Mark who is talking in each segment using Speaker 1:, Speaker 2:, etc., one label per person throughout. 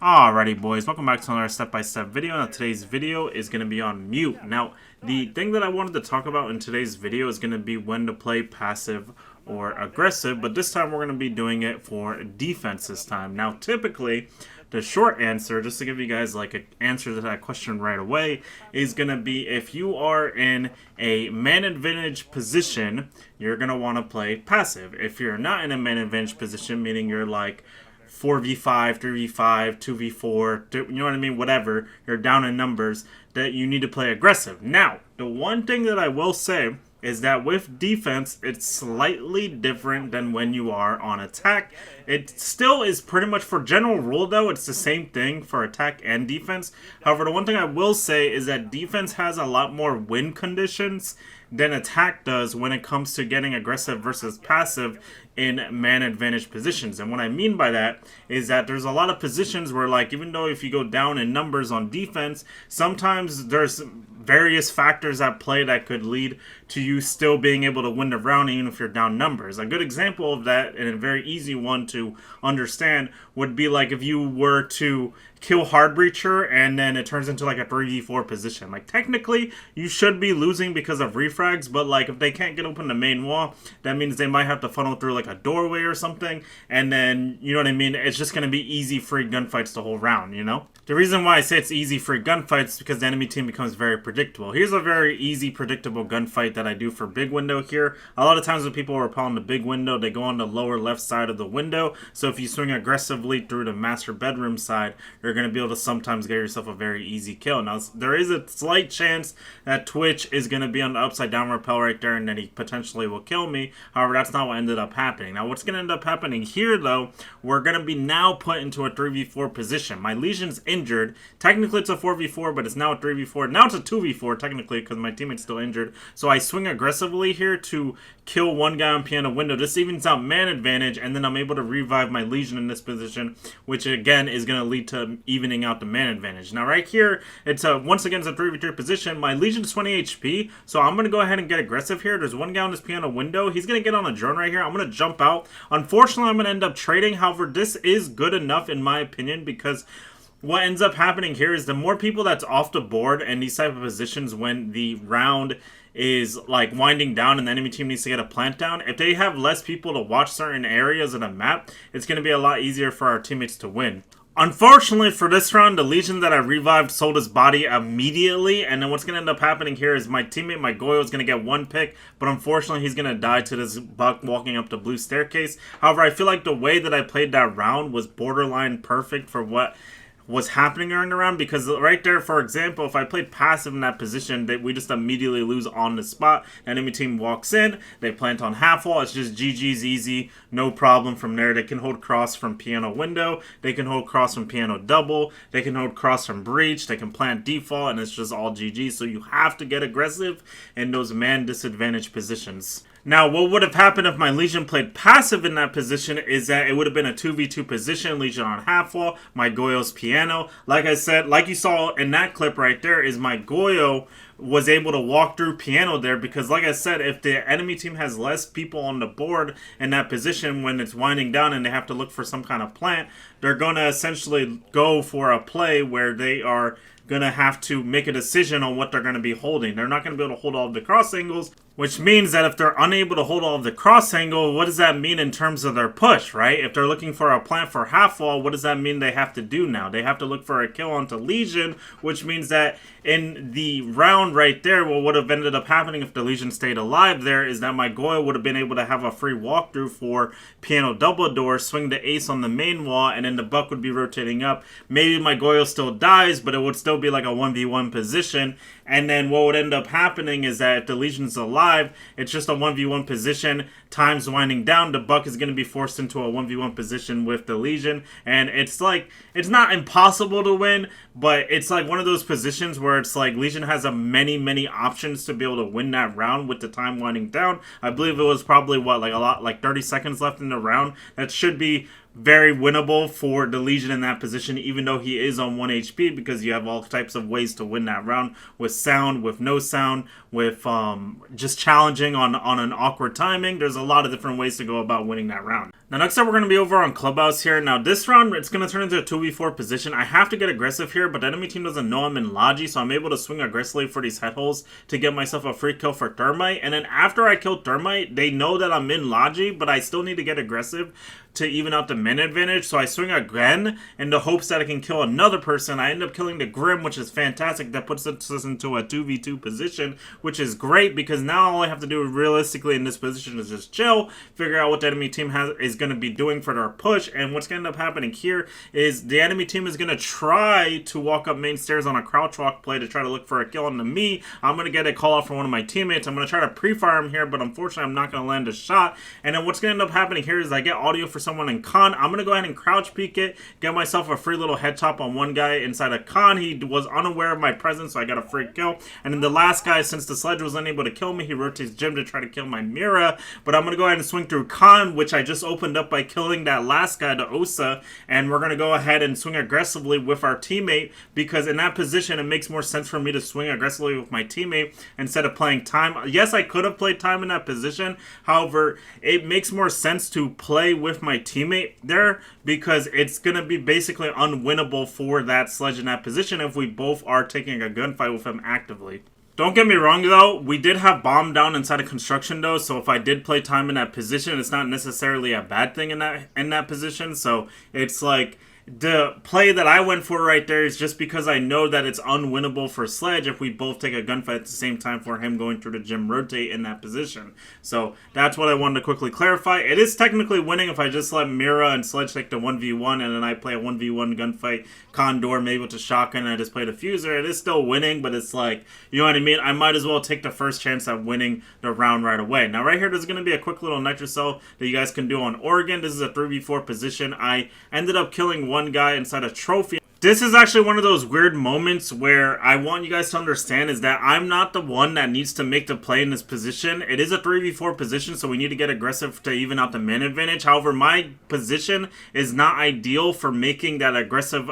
Speaker 1: Alrighty boys, welcome back to another step-by-step video. Now today's video is going to be on mute. Now the thing that I wanted to talk about in today's video is going to be when to play passive or aggressive, but this time we're going to be doing it for defense this time. Now typically the short answer, just to give you guys like an answer to that question right away, is going to be if you are in a man advantage position, you're going to want to play passive. If you're not in a man advantage position, meaning you're like 4v5, 3v5, 2v4, you know what I mean, whatever, you're down in numbers, that you need to play aggressive. Now, the one thing that I will say is that with defense, it's slightly different than when you are on attack. It still is pretty much, for general rule though, it's the same thing for attack and defense. However, the one thing I will say is that defense has a lot more win conditions than attack does when it comes to getting aggressive versus passive in man advantage positions. And what I mean by that is that there's a lot of positions where, like, even though if you go down in numbers on defense, sometimes there's various factors at play that could lead to you still being able to win the round even if you're down numbers. A good example of that, and a very easy one to understand, would be like if you were to kill Hard Breacher and then it turns into like a 3v4 position. Like technically you should be losing because of refrags, but like if they can't get open the main wall, that means they might have to funnel through like a doorway or something, and then, you know what I mean, it's just going to be easy free gunfights the whole round, you know? The reason why I say it's easy free gunfights is because the enemy team becomes very predictable. Here's a very easy predictable gunfight that I do for big window here. A lot of times when people repel on the big window, they go on the lower left side of the window, so if you swing aggressively through the master bedroom side, you're going to be able to sometimes get yourself a very easy kill. Now, there is a slight chance that Twitch is going to be on the upside down rappel right there and then he potentially will kill me. However, that's not what ended up happening. Now, what's going to end up happening here, though, we're going to be now put into a 3v4 position. My Legion's injured. Technically, it's a 4v4, but it's now a 3v4. Now it's a 2v4, technically, because my teammate's still injured. So I swing aggressively here to kill one guy on piano window. This evens out man advantage, and then I'm able to revive my Legion in this position, which again is going to lead to evening out the man advantage. Now right here, it's once again it's a 3v3 position. My Legion's 20 HP, so I'm going to go ahead and get aggressive here. There's one guy on this piano window. He's going to get on a drone right here. I'm going to jump out. Unfortunately, I'm going to end up trading. However, this is good enough in my opinion, because what ends up happening here is the more people that's off the board and these type of positions when the round is like winding down and the enemy team needs to get a plant down, if they have less people to watch certain areas of the map, it's going to be a lot easier for our teammates to win. Unfortunately for this round, the Legion that I revived sold his body immediately, and then what's going to end up happening here is my teammate, my Goyo, is going to get one pick, but unfortunately he's going to die to this buck walking up the blue staircase. However, I feel like the way that I played that round was borderline perfect for what was happening during the round, because right there, for example, if I played passive in that position, we just immediately lose on the spot. Enemy team walks in, they plant on half wall, it's just GG's easy, no problem from there. They can hold cross from piano window, they can hold cross from piano double, they can hold cross from breach, they can plant default, and it's just all GG. So you have to get aggressive in those man disadvantaged positions. Now, what would have happened if my Legion played passive in that position is that it would have been a 2v2 position, Legion on half wall, my Goyo's piano. Like I said, like you saw in that clip right there, is my Goyo was able to walk through piano there, because like I said, if the enemy team has less people on the board in that position when it's winding down and they have to look for some kind of plant, they're going to essentially go for a play where they are going to have to make a decision on what they're going to be holding. They're not going to be able to hold all of the cross angles, which means that if they're unable to hold all of the cross angle, what does that mean in terms of their push, right? If they're looking for a plant for half wall, what does that mean they have to do now? They have to look for a kill onto Legion, which means that in the round right there, what would have ended up happening if the Legion stayed alive there is that my Goyo would have been able to have a free walkthrough for piano double door, swing the ace on the main wall, and then the buck would be rotating up. Maybe my Goyo still dies, but it would still be like a 1v1 position. And then what would end up happening is that if the Legion's alive, it's just a 1v1 position. Time's winding down. The buck is going to be forced into a 1v1 position with the Legion. And it's like, it's not impossible to win, but it's like one of those positions where it's like Legion has a many options to be able to win that round with the time winding down. I believe it was probably, what, like 30 seconds left in the round. That should be very winnable for the Legion in that position, even though he is on 1 HP, because you have all types of ways to win that round, with sound, with no sound, with just challenging on an awkward timing. There's a lot of different ways to go about winning that round. Now next up we're going to be over on Clubhouse here. Now this round it's going to turn into a 2v4 position. I have to get aggressive here, but the enemy team doesn't know I'm in Logi, so I'm able to swing aggressively for these head holes to get myself a free kill for Thermite. And then after I kill Thermite, they know that I'm in Logi, but I still need to get aggressive to even out the min advantage. So I swing again in the hopes that I can kill another person. I end up killing the Grim, which is fantastic. That puts us into a 2v2 position, which is great because now all I have to do realistically in this position is just chill, figure out what the enemy team is going to be doing for their push. And what's going to end up happening here is the enemy team is going to try to walk up main stairs on a crouch walk play to try to look for a kill onto me. I'm going to get a call out from one of my teammates. I'm going to try to pre-fire him here, but unfortunately I'm not going to land a shot. And then what's going to end up happening here is I get audio for someone in con. I'm going to go ahead and crouch peek it, get myself a free little head top on one guy inside a con. He was unaware of my presence, so I got a free kill. And then the last guy, since the sledge was unable to kill me, he rotates Jim to try to kill my Mira. But I'm going to go ahead and swing through con, which I just opened up by killing that last guy, the Osa. And we're going to go ahead and swing aggressively with our teammate, because in that position, it makes more sense for me to swing aggressively with my teammate instead of playing time. Yes, I could have played time in that position. However, it makes more sense to play with my teammate there because it's going to be basically unwinnable for that sledge in that position if we both are taking a gunfight with him actively. Don't get me wrong though, we did have bomb down inside of construction though, so if I did play time in that position, it's not necessarily a bad thing in that position. So it's like the play that I went for right there is just because I know that it's unwinnable for Sledge if we both take a gunfight at the same time for him going through the gym rotate in that position. So that's what I wanted to quickly clarify. It is technically winning if I just let Mira and Sledge take the 1v1 and then I play a 1v1 gunfight, Condor maybe with a shotgun and I just play the Fuser. It is still winning, but it's like, you know what I mean? I might as well take the first chance at winning the round right away. Now right here, there's going to be a quick little nitrocell that you guys can do on Oregon. This is a 3v4 position. I ended up killing one guy inside a trophy. This is actually one of those weird moments where I want you guys to understand is that I'm not the one that needs to make the play in this position. It is a 3v4 position, so we need to get aggressive to even out the man advantage. However, my position is not ideal for making that aggressive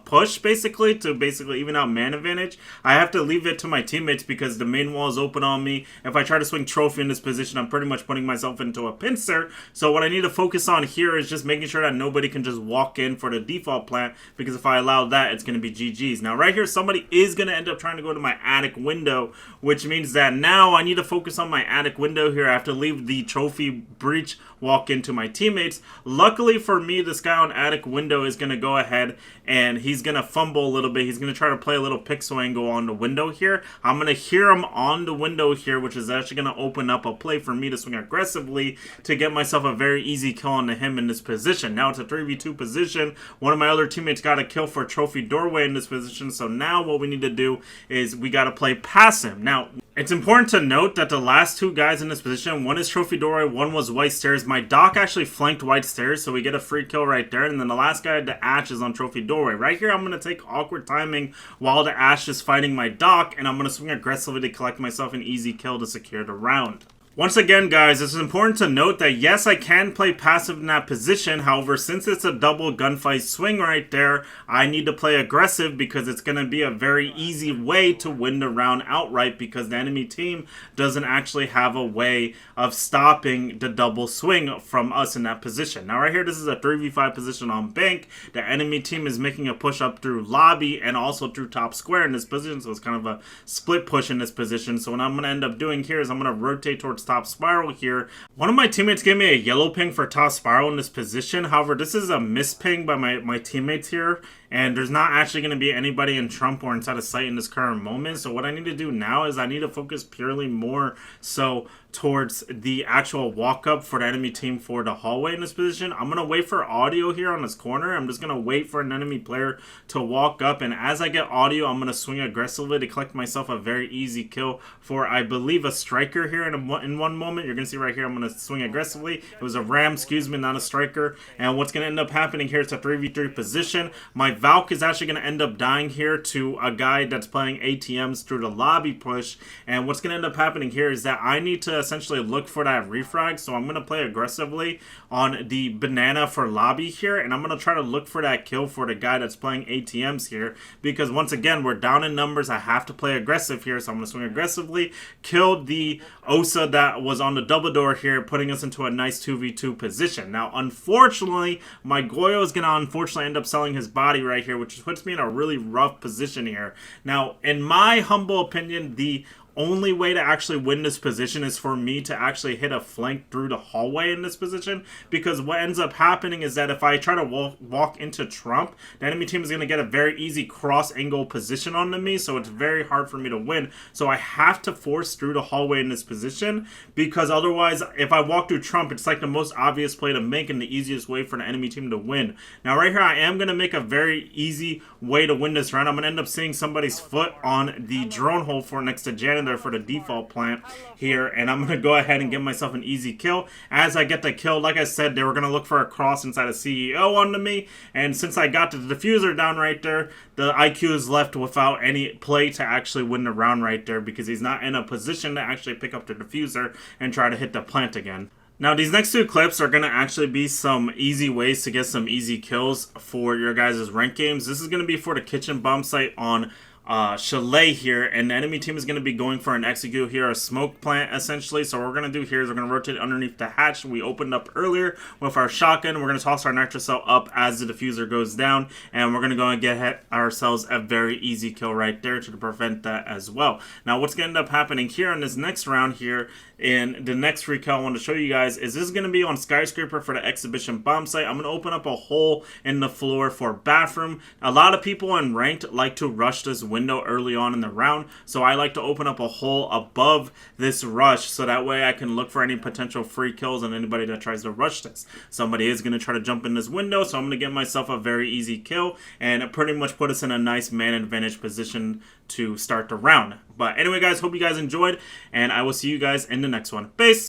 Speaker 1: push basically to even out man advantage. I have to leave it to my teammates because the main wall is open on me. If I try to swing trophy in this position, I'm pretty much putting myself into a pincer. So what I need to focus on here is just making sure that nobody can just walk in for the default plant, because if I allow that, it's going to be GG's. Now right here, somebody is going to end up trying to go to my attic window, which means that now I need to focus on my attic window here. I have to leave the trophy breach walk into my teammates. Luckily for me, this guy on attic window is going to go ahead and he's going to fumble a little bit. He's going to try to play a little pixel angle on the window here. I'm going to hear him on the window here, which is actually going to open up a play for me to swing aggressively to get myself a very easy kill onto him in this position. Now it's a 3v2 position. One of my other teammates got a kill for trophy doorway in this position. So now what we need to do is we got to play past him. Now, it's important to note that the last two guys in this position, one is trophy doorway, one was white stairs. My doc actually flanked white stairs, so we get a free kill right there. And then the last guy, the Ash, is on trophy doorway. Right here, I'm going to take awkward timing while the Ash is fighting my doc, and I'm going to swing aggressively to collect myself an easy kill to secure the round. Once again, guys, it's important to note that yes, I can play passive in that position. However, since it's a double gunfight swing right there, I need to play aggressive because it's going to be a very easy way to win the round outright because the enemy team doesn't actually have a way of stopping the double swing from us in that position. Now, right here, this is a 3v5 position on bank. The enemy team is making a push up through lobby and also through top square in this position, so it's kind of a split push in this position. So what I'm going to end up doing here is I'm going to rotate towards top spiral here. One of my teammates gave me a yellow ping for top spiral in this position. However, this is a miss ping by my teammates here, and there's not actually going to be anybody in Trump or inside of sight in this current moment. So what I need to do now is I need to focus purely more so towards the actual walk up for the enemy team for the hallway in this position. I'm going to wait for audio here on this corner. I'm just going to wait for an enemy player to walk up, and as I get audio, I'm going to swing aggressively to collect myself a very easy kill for, I believe, a striker here in one moment. You're going to see right here, I'm going to swing aggressively. It was a ram, excuse me, not a striker. And what's going to end up happening here, it's a 3v3 position. My Valk is actually going to end up dying here to a guy that's playing ATMs through the lobby push. And what's going to end up happening here is that I need to essentially look for that refrag. So I'm going to play aggressively on the banana for lobby here, and I'm going to try to look for that kill for the guy that's playing ATMs here, because once again, we're down in numbers. I have to play aggressive here, so I'm going to swing aggressively, kill the Osa that was on the double door here, putting us into a nice 2v2 position. Now, unfortunately, my Goyo is going to unfortunately end up selling his body right here, which puts me in a really rough position here. Now, in my humble opinion, the only way to actually win this position is for me to actually hit a flank through the hallway in this position, because what ends up happening is that if I try to walk into Trump, the enemy team is going to get a very easy cross angle position onto me, so it's very hard for me to win. So I have to force through the hallway in this position, because otherwise if I walk through Trump, it's like the most obvious play to make and the easiest way for the enemy team to win. Now right here, I am going to make a very easy way to win this round. I'm going to end up seeing somebody's foot on the drone hole for next to Janet there for the default plant here, and I'm going to go ahead and get myself an easy kill. As I get the kill, like I said, they were going to look for a cross inside a CEO onto me, and since I got the diffuser down right there, the IQ is left without any play to actually win the round right there, because he's not in a position to actually pick up the diffuser and try to hit the plant again. Now, these next two clips are going to actually be some easy ways to get some easy kills for your guys' ranked games. This is going to be for the kitchen bomb site on Chalet here, and the enemy team is going to be going for an execute here, a smoke plant essentially. So what we're going to do here is we're going to rotate underneath the hatch we opened up earlier with our shotgun. We're going to toss our nitro cell up as the diffuser goes down, and we're going to go and get ourselves a very easy kill right there to prevent that as well. Now what's going to end up happening here in this next round here, in the next free kill I want to show you guys, is this is going to be on Skyscraper for the exhibition bomb site. I'm going to open up a hole in the floor for bathroom. A lot of people in ranked like to rush this window early on in the round, so I like to open up a hole above this rush, so that way I can look for any potential free kills on anybody that tries to rush this. Somebody is going to try to jump in this window, so I'm going to get myself a very easy kill, and it pretty much put us in a nice man advantage position to start the round. But anyway guys, hope you guys enjoyed, and I will see you guys in the next one. Peace!